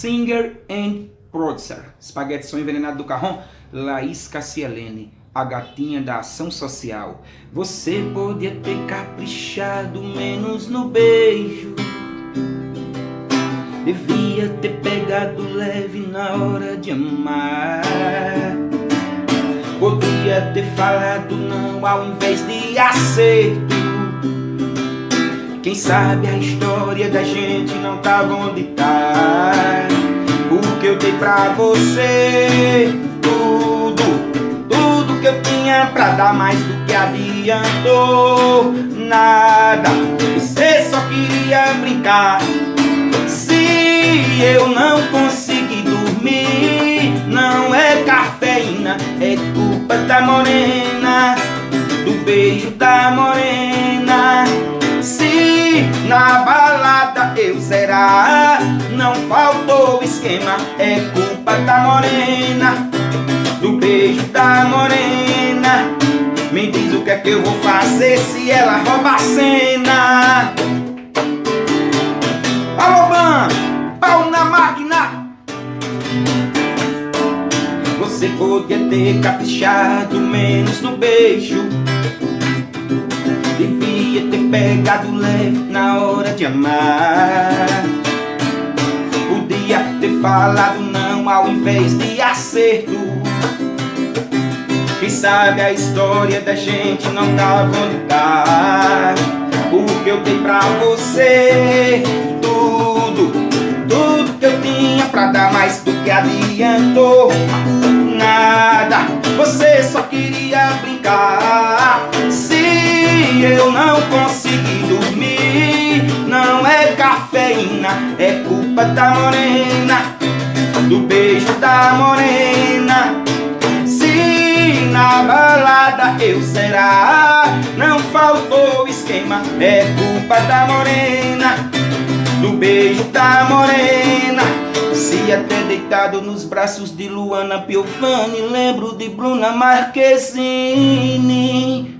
Singer and producer. Espaguete Som Envenenado do Carrão. Laís Cassielene, a gatinha da ação social. Você podia ter caprichado menos no beijo, devia ter pegado leve na hora de amar. Podia ter falado não ao invés de acerto. Quem sabe a história da gente não tava onde tá. Porque eu dei pra você tudo que eu tinha pra dar, mais do que adiantou nada. Você só queria brincar. Se eu não consegui dormir, não é cafeína, é culpa da morena, do beijo da morena. Se na balada eu zerar, não faltou esquema, é culpa da morena, do beijo da morena. Me diz o que é que eu vou fazer se ela rouba a cena. Alô, Van, pau na máquina. Você podia ter caprichado menos no beijo, devia ter pegado leve na hora de amar. Podia ter falado não ao invés de acerto. Quem sabe a história da gente não tava onde tá. Porque eu dei pra você tudo que eu tinha pra dar, mais do que adiantou nada. Você só queria brincar. Se eu não consegui dormir, não é cafeína, é culpa da morena, do beijo da morena. Se na balada eu zerar, não faltou esquema, é culpa da morena, do beijo da morena. Se até deitado nos braços de Luana Piovani, lembro de Bruna Marquezine.